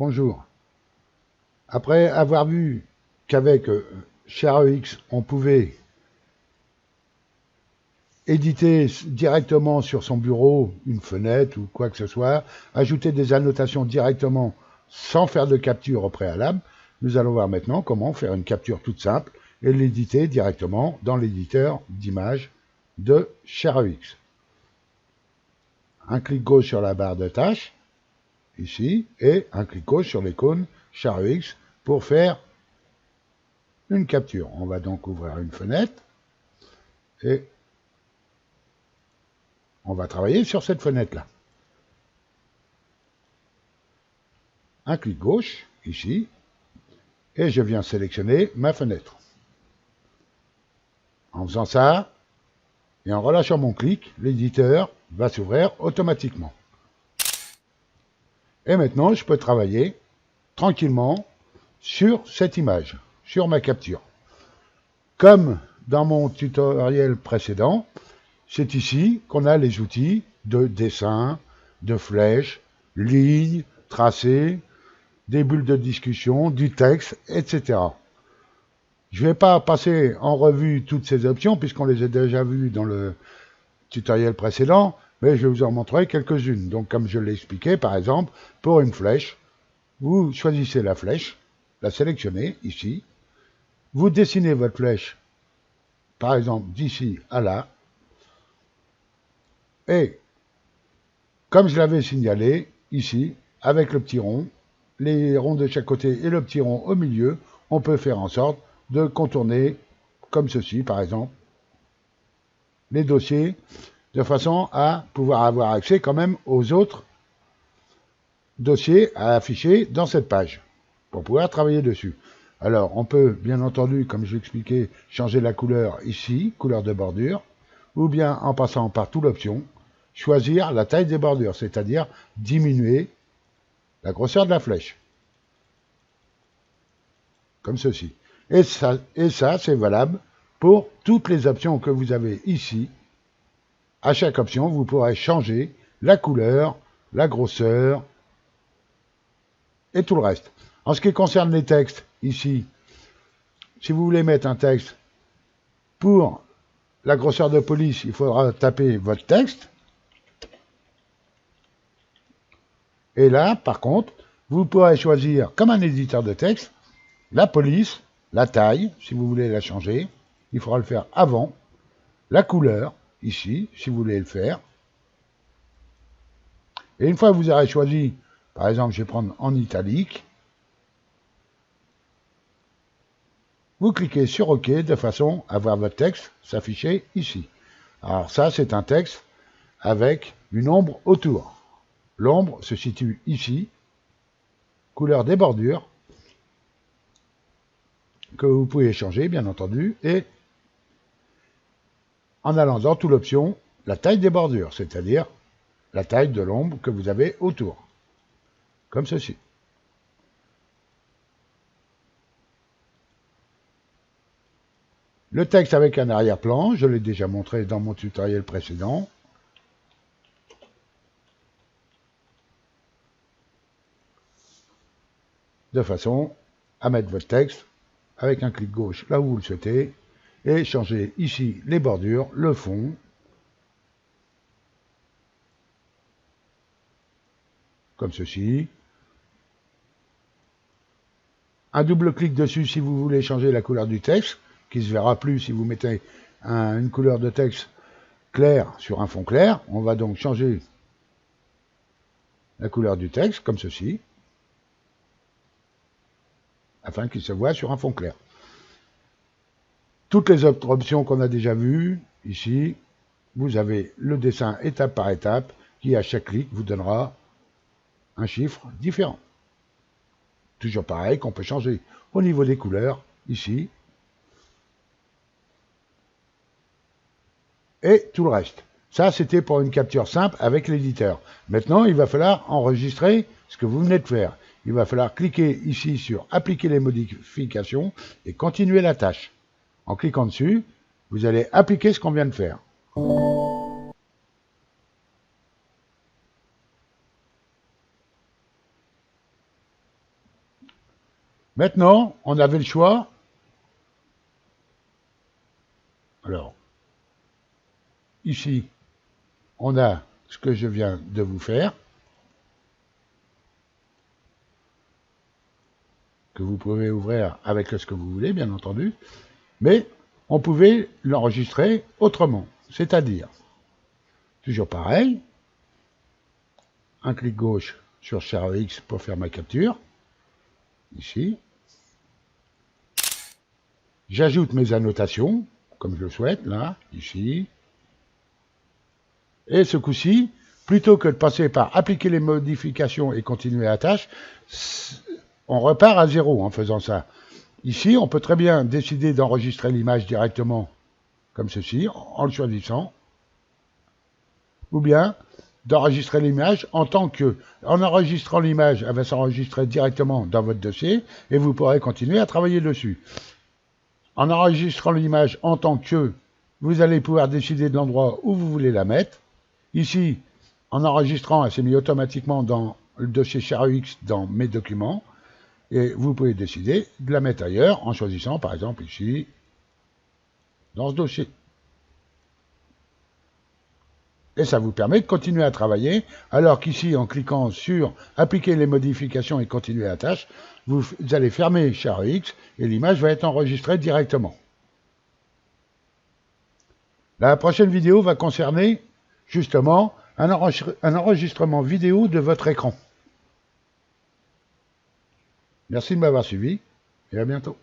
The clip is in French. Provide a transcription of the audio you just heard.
Bonjour. Après avoir vu qu'avec ShareX, on pouvait éditer directement sur son bureau une fenêtre ou quoi que ce soit, ajouter des annotations directement sans faire de capture au préalable, nous allons voir maintenant comment faire une capture toute simple et l'éditer directement dans l'éditeur d'images de ShareX. Un clic gauche sur la barre de tâches, ici, et un clic gauche sur l'icône ShareX pour faire une capture. On va donc ouvrir une fenêtre et on va travailler sur cette fenêtre-là. Un clic gauche, ici, et je viens sélectionner ma fenêtre. En faisant ça, et en relâchant mon clic, l'éditeur va s'ouvrir automatiquement. Et maintenant, je peux travailler tranquillement sur cette image, sur ma capture. Comme dans mon tutoriel précédent, c'est ici qu'on a les outils de dessin, de flèches, lignes, tracés, des bulles de discussion, du texte, etc. Je ne vais pas passer en revue toutes ces options puisqu'on les a déjà vues dans le tutoriel précédent, mais je vais vous en montrer quelques-unes. Donc comme je l'ai expliqué, par exemple, pour une flèche, vous choisissez la flèche, la sélectionnez ici, vous dessinez votre flèche, par exemple d'ici à là, et comme je l'avais signalé, ici, avec le petit rond, les ronds de chaque côté et le petit rond au milieu, on peut faire en sorte de contourner, comme ceci par exemple, les dossiers, de façon à pouvoir avoir accès quand même aux autres dossiers à afficher dans cette page, pour pouvoir travailler dessus. Alors, on peut, bien entendu, comme je l'expliquais, changer la couleur ici, couleur de bordure, ou bien en passant par toute l'option, choisir la taille des bordures, c'est-à-dire diminuer la grosseur de la flèche. Comme ceci. Et ça c'est valable pour toutes les options que vous avez ici. À chaque option, vous pourrez changer la couleur, la grosseur et tout le reste. En ce qui concerne les textes, ici, si vous voulez mettre un texte pour la grosseur de police, il faudra taper votre texte. Et là, par contre, vous pourrez choisir, comme un éditeur de texte, la police, la taille, si vous voulez la changer. Il faudra le faire avant. La couleur, ici, si vous voulez le faire. Et une fois que vous aurez choisi, par exemple, je vais prendre en italique, vous cliquez sur OK de façon à voir votre texte s'afficher ici. Alors ça, c'est un texte avec une ombre autour. L'ombre se situe ici, couleur des bordures, que vous pouvez changer, bien entendu, et en allant dans toute l'option, la taille des bordures, c'est-à-dire la taille de l'ombre que vous avez autour, comme ceci. Le texte avec un arrière-plan, je l'ai déjà montré dans mon tutoriel précédent. De façon à mettre votre texte avec un clic gauche là où vous le souhaitez et changer ici les bordures, le fond, comme ceci. Un double clic dessus si vous voulez changer la couleur du texte, qui ne se verra plus si vous mettez une couleur de texte claire sur un fond clair. On va donc changer la couleur du texte, comme ceci, afin qu'il se voit sur un fond clair. Toutes les autres options qu'on a déjà vues, ici, vous avez le dessin étape par étape, qui à chaque clic vous donnera un chiffre différent. Toujours pareil qu'on peut changer au niveau des couleurs, ici. et tout le reste. Ça, c'était pour une capture simple avec l'éditeur. Maintenant, il va falloir enregistrer ce que vous venez de faire. Il va falloir cliquer ici sur « Appliquer les modifications » et continuer la tâche. En cliquant dessus, vous allez appliquer ce qu'on vient de faire. Maintenant, on avait le choix. Alors, ici, on a ce que je viens de vous faire, que vous pouvez ouvrir avec ce que vous voulez, bien entendu, mais on pouvait l'enregistrer autrement, c'est-à-dire, toujours pareil, un clic gauche sur ShareX pour faire ma capture, ici, j'ajoute mes annotations, comme je le souhaite, là, ici, et ce coup-ci, plutôt que de passer par appliquer les modifications et continuer la tâche, on repart à zéro en faisant ça. Ici, on peut très bien décider d'enregistrer l'image directement, comme ceci, en le choisissant, ou bien d'enregistrer l'image en tant que, en enregistrant l'image, elle va s'enregistrer directement dans votre dossier, et vous pourrez continuer à travailler dessus. En enregistrant l'image en tant que, vous allez pouvoir décider de l'endroit où vous voulez la mettre. Ici, en enregistrant, elle s'est mise automatiquement dans le dossier ShareX dans mes documents. Et vous pouvez décider de la mettre ailleurs en choisissant, par exemple, ici, dans ce dossier. Et ça vous permet de continuer à travailler, alors qu'ici, en cliquant sur « Appliquer les modifications et continuer la tâche », vous allez fermer ShareX et l'image va être enregistrée directement. La prochaine vidéo va concerner, justement, un enregistrement vidéo de votre écran. Merci de m'avoir suivi et à bientôt.